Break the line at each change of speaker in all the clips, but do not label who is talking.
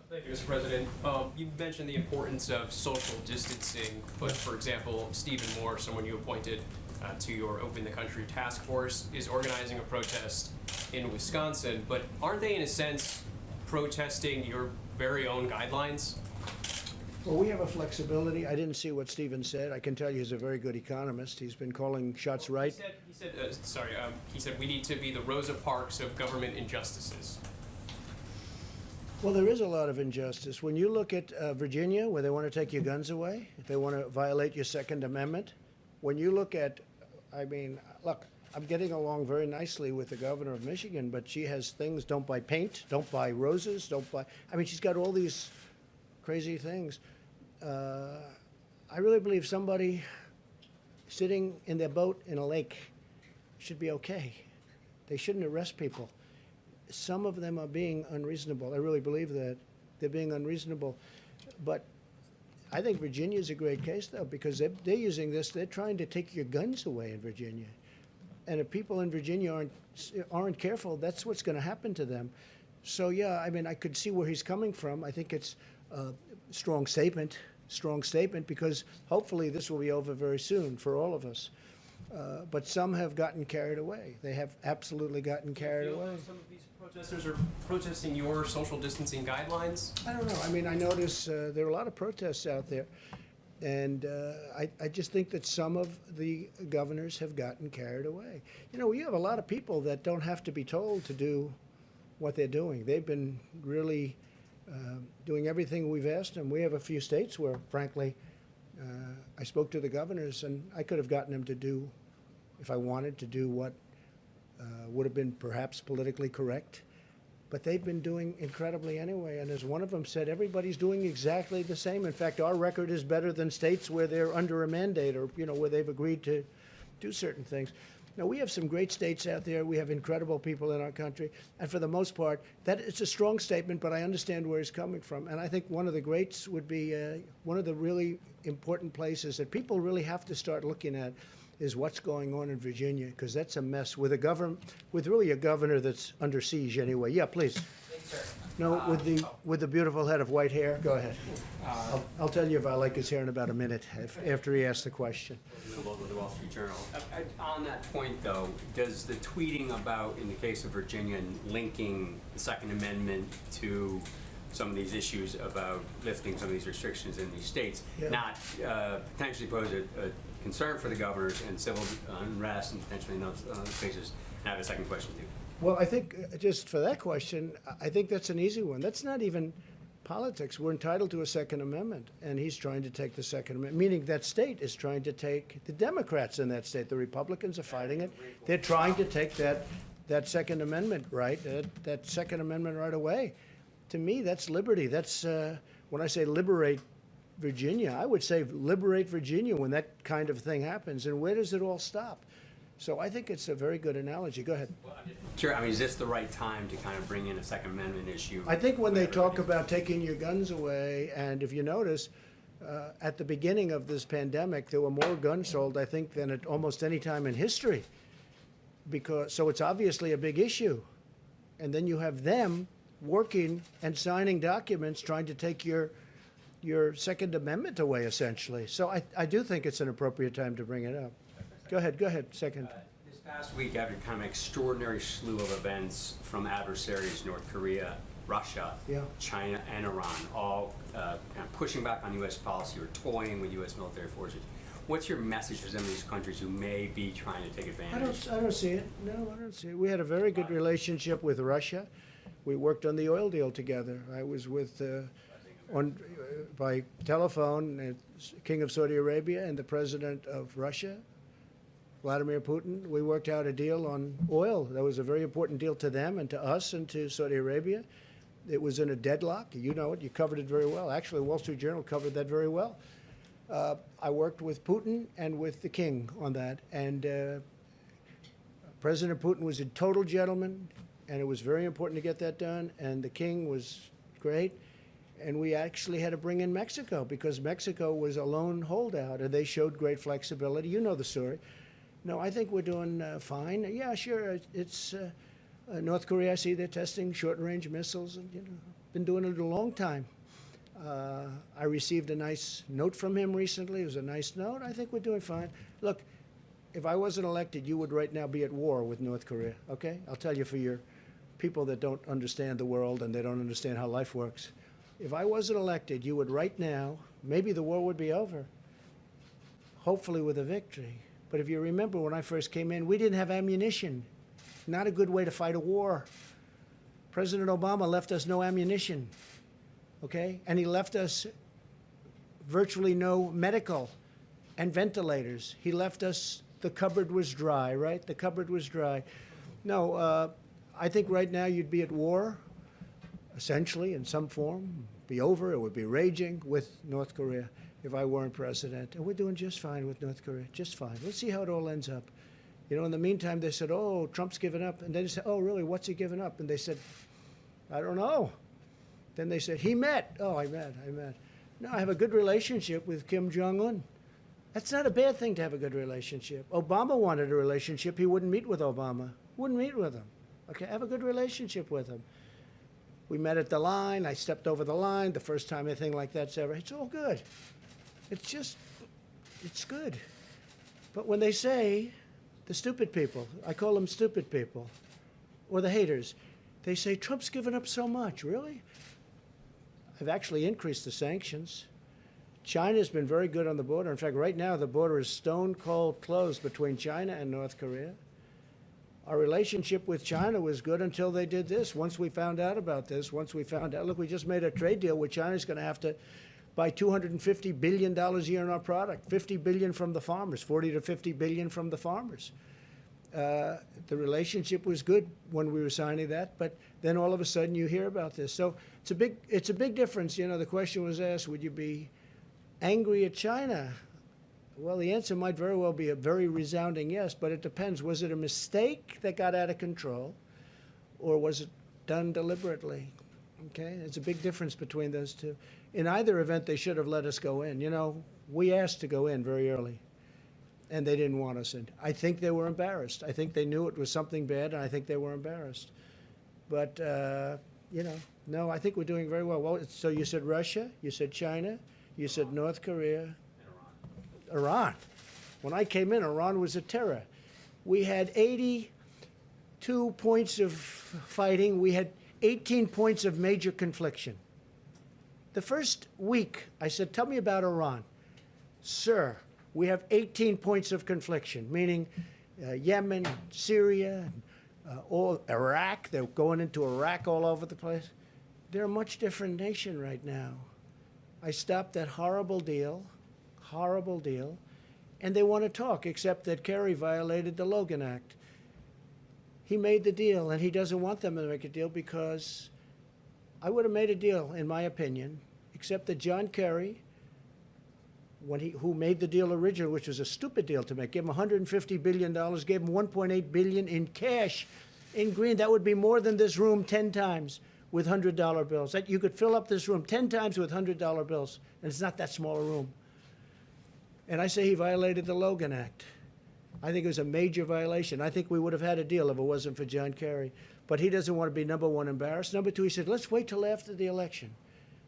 Thank you, Mr. President. You mentioned the importance of social distancing, but for example, Stephen Moore, someone you appointed to your Open the Country task force, is organizing a protest in Wisconsin, but aren't they in a sense protesting your very own guidelines?
Well, we have a flexibility. I didn't see what Stephen said. I can tell you he's a very good economist. He's been calling shots right.
He said we need to be the Rosa Parks of government injustices.
Well, there is a lot of injustice. When you look at Virginia, where they want to take your guns away, they want to violate your Second Amendment. When you look at, look, I'm getting along very nicely with the governor of Michigan, but she has things, don't buy paint, don't buy roses, she's got all these crazy things. I really believe somebody sitting in their boat in a lake should be okay. They shouldn't arrest people. Some of them are being unreasonable. I really believe that. They're being unreasonable. But I think Virginia is a great case, though, because they're using this. They're trying to take your guns away in Virginia. And if people in Virginia aren't careful, that's what's going to happen to them. So, yeah, I could see where he's coming from. I think it's a strong statement, because hopefully this will be over very soon for all of us. But some have gotten carried away. They have absolutely gotten carried away.
Some of these protesters are protesting your social distancing guidelines?
I don't know. I notice there are a lot of protests out there. And I just think that some of the governors have gotten carried away. You know, we have a lot of people that don't have to be told to do what they're doing. They've been really doing everything we've asked them. We have a few states where, frankly, I spoke to the governors, and I could have gotten them to do, if I wanted to do what would have been perhaps politically correct. But they've been doing incredibly anyway. And as one of them said, everybody's doing exactly the same. In fact, our record is better than states where they're under a mandate or, where they've agreed to do certain things. Now, we have some great states out there. We have incredible people in our country. And for the most part, that it's a strong statement, but I understand where he's coming from. And I think one of the greats would be one of the really important places that people really have to start looking at is what's going on in Virginia, because that's a mess with really a governor that's under siege anyway. Yeah, please.
Thanks, sir.
No, with the beautiful head of white hair. Go ahead. I'll tell you if I like his hair in about a minute after he asks the question.
With the Wall Street Journal. On that point, though, does the tweeting about, in the case of Virginia, linking the Second Amendment to some of these issues about lifting some of these restrictions in these states, not potentially pose a concern for the governors and civil unrest and potentially in those cases? I have a second question, too.
Well, I think just for that question, I think that's an easy one. That's not even politics. We're entitled to a Second Amendment, and he's trying to take the Second Amendment, meaning that state is trying to take the Democrats in that state. The Republicans are fighting it. They're trying to take that Second Amendment right, that Second Amendment right away. To me, that's liberty. That's when I say liberate Virginia, I would say liberate Virginia when that kind of thing happens. And where does it all stop? So I think it's a very good analogy. Go ahead.
Sure. Is this the right time to kind of bring in a Second Amendment issue?
I think when they talk about taking your guns away, and if you notice, at the beginning of this pandemic, there were more guns sold, I think, than at almost any time in history. So it's obviously a big issue. And then you have them working and signing documents trying to take your Second Amendment away, essentially. So I do think it's an appropriate time to bring it up. Go ahead, second.
This past week, after kind of an extraordinary slew of events from adversaries, North Korea, Russia, China, and Iran, all kind of pushing back on U.S. policy or toying with U.S. military forces, what's your message for some of these countries who may be trying to take advantage?
I don't see it. No, I don't see it. We had a very good relationship with Russia. We worked on the oil deal together. I was with by telephone, King of Saudi Arabia and the President of Russia, Vladimir Putin. We worked out a deal on oil. That was a very important deal to them and to us and to Saudi Arabia. It was in a deadlock. You know it. You covered it very well. Actually, Wall Street Journal covered that very well. I worked with Putin and with the King on that. And President Putin was a total gentleman, and it was very important to get that done. And the King was great. And we actually had to bring in Mexico because Mexico was a lone holdout, and they showed great flexibility. You know the story. No, I think we're doing fine. Yeah, sure. It's North Korea. I see they're testing short-range missiles, and been doing it a long time. I received a nice note from him recently. It was a nice note. I think we're doing fine. Look, if I wasn't elected, you would right now be at war with North Korea, okay? I'll tell you for your people that don't understand the world and they don't understand how life works. If I wasn't elected, you would right now, maybe the war would be over, hopefully with a victory. But if you remember when I first came in, we didn't have ammunition. Not a good way to fight a war. President Obama left us no ammunition, okay? And he left us virtually no medical and ventilators. He left us, the cupboard was dry, right? The cupboard was dry. No, I think right now you'd be at war, essentially, in some form, be over, it would be raging with North Korea if I weren't president. And we're doing just fine with North Korea, just fine. Let's see how it all ends up. You know, in the meantime, they said, oh, Trump's given up. And then they said, oh, really, what's he given up? And they said, I don't know. Then they said, he met. Oh, I met. No, I have a good relationship with Kim Jong-un. That's not a bad thing to have a good relationship. Obama wanted a relationship. He wouldn't meet with Obama. Wouldn't meet with him. Okay, have a good relationship with him. We met at the line. I stepped over the line the first time anything like that's ever. It's all good. It's good. But when they say, the stupid people, I call them stupid people, or the haters, they say, Trump's given up so much. Really? I've actually increased the sanctions. China's been very good on the border. In fact, right now, the border is stone cold closed between China and North Korea. Our relationship with China was good until they did this. Once we found out about this, look, we just made a trade deal where China's going to have to buy $250 billion a year in our product, $50 billion from the farmers, $40 to $50 billion from the farmers. The relationship was good when we were signing that, but then all of a sudden you hear about this. So it's a big difference. You know, the question was asked, would you be angry at China? Well, the answer might very well be a very resounding yes, but it depends. Was it a mistake that got out of control, or was it done deliberately? Okay, there's a big difference between those two. In either event, they should have let us go in. You know, we asked to go in very early, and they didn't want us in. I think they were embarrassed. I think they knew it was something bad, and I think they were embarrassed. But, you know, no, I think we're doing very well. Well, so you said Russia, you said China, you said North Korea. Iran. When I came in, Iran was a terror. We had 82 points of fighting. We had 18 points of major confliction. The first week, I said, tell me about Iran. Sir, we have 18 points of confliction, meaning Yemen, Syria, all Iraq. They're going into Iraq all over the place. They're a much different nation right now. I stopped that horrible deal, and they want to talk, except that Kerry violated the Logan Act. He made the deal, and he doesn't want them to make a deal because I would have made a deal, in my opinion, except that John Kerry, who made the deal originally, which was a stupid deal to make, gave him $150 billion, gave him $1.8 billion in cash, in green. That would be more than this room 10 times with $100 bills. That you could fill up this room 10 times with $100 bills, and it's not that small a room. And I say he violated the Logan Act. I think it was a major violation. I think we would have had a deal if it wasn't for John Kerry. But he doesn't want to be, number one, embarrassed. Number two, he said, let's wait till after the election.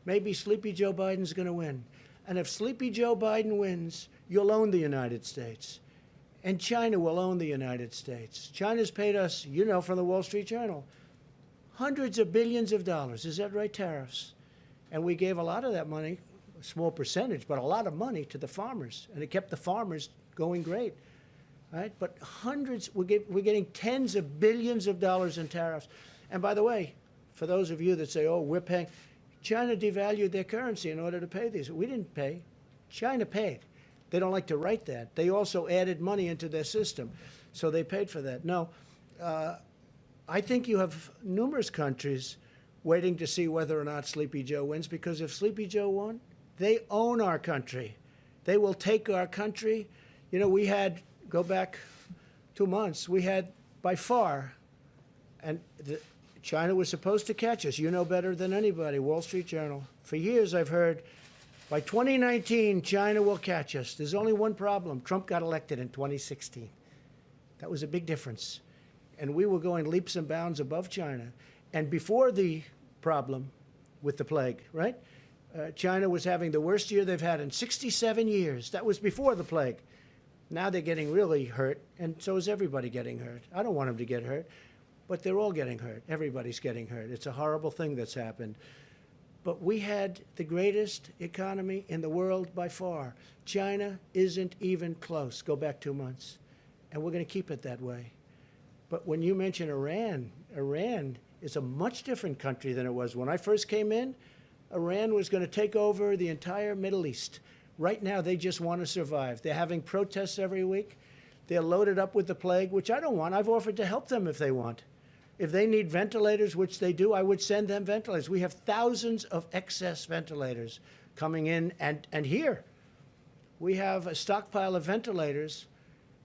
Maybe Sleepy Joe Biden's going to win. And if Sleepy Joe Biden wins, you'll own the United States. And China will own the United States. China's paid us, you know, from the Wall Street Journal, hundreds of billions of dollars. Is that right? Tariffs. And we gave a lot of that money, a small percentage, but a lot of money to the farmers. And it kept the farmers going great. Right? But hundreds, we're getting tens of billions of dollars in tariffs. And by the way, for those of you that say, oh, we're paying, China devalued their currency in order to pay these. We didn't pay. China paid. They don't like to write that. They also added money into their system. So they paid for that. No, I think you have numerous countries waiting to see whether or not Sleepy Joe wins, because if Sleepy Joe won, they own our country. They will take our country. You know, we had, go back 2 months, we had by far, and China was supposed to catch us. You know better than anybody, Wall Street Journal. For years I've heard, by 2019, China will catch us. There's only one problem. Trump got elected in 2016. That was a big difference. And we were going leaps and bounds above China. And before the problem, with the plague, right? China was having the worst year they've had in 67 years. That was before the plague. Now they're getting really hurt, and so is everybody getting hurt. I don't want them to get hurt, but they're all getting hurt. Everybody's getting hurt. It's a horrible thing that's happened. But we had the greatest economy in the world by far. China isn't even close. Go back 2 months. And we're going to keep it that way. But when you mention Iran, Iran is a much different country than it was. When I first came in, Iran was going to take over the entire Middle East. Right now, they just want to survive. They're having protests every week. They're loaded up with the plague, which I don't want. I've offered to help them if they want. If they need ventilators, which they do, I would send them ventilators. We have thousands of excess ventilators coming in. And here, we have a stockpile of ventilators,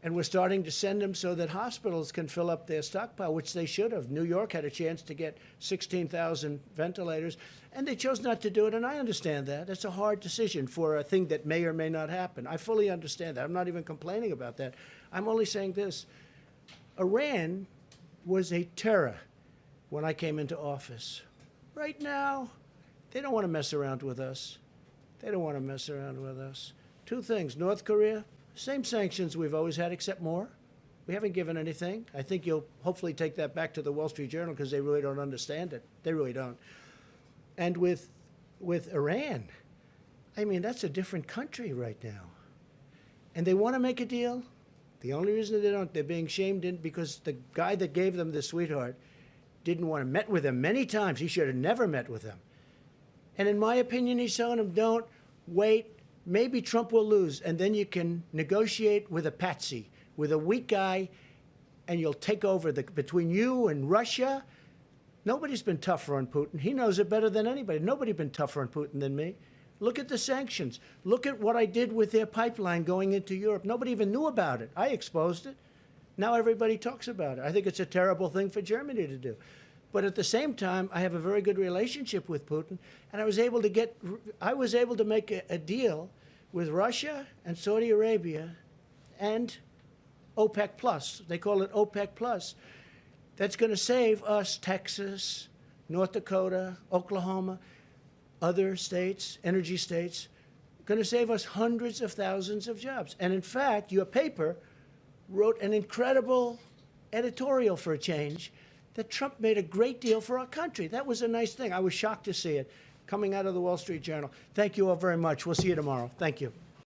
and we're starting to send them so that hospitals can fill up their stockpile, which they should have. New York had a chance to get 16,000 ventilators, and they chose not to do it, and I understand that. It's a hard decision for a thing that may or may not happen. I fully understand that. I'm not even complaining about that. I'm only saying this. Iran was a terror when I came into office. Right now, they don't want to mess around with us. They don't want to mess around with us. Two things. North Korea, same sanctions we've always had, except more. We haven't given anything. I think you'll hopefully take that back to the Wall Street Journal because they really don't understand it. They really don't. And with Iran, I mean, that's a different country right now. And they want to make a deal. The only reason they don't, they're being shamed in because the guy that gave them the sweetheart didn't want to met with them many times. He should have never met with them. And in my opinion, he's telling them, don't wait. Maybe Trump will lose, and then you can negotiate with a patsy, with a weak guy, and you'll take over between you and Russia. Nobody's been tougher on Putin. He knows it better than anybody. Nobody's been tougher on Putin than me. Look at the sanctions. Look at what I did with their pipeline going into Europe. Nobody even knew about it. I exposed it. Now everybody talks about it. I think it's a terrible thing for Germany to do. But at the same time, I have a very good relationship with Putin, and I was able to make a deal with Russia and Saudi Arabia and OPEC Plus. They call it OPEC Plus. That's going to save us, Texas, North Dakota, Oklahoma, other states, energy states, going to save us hundreds of thousands of jobs. And in fact, your paper wrote an incredible editorial for a change that Trump made a great deal for our country. That was a nice thing. I was shocked to see it coming out of the Wall Street Journal. Thank you all very much. We'll see you tomorrow. Thank you.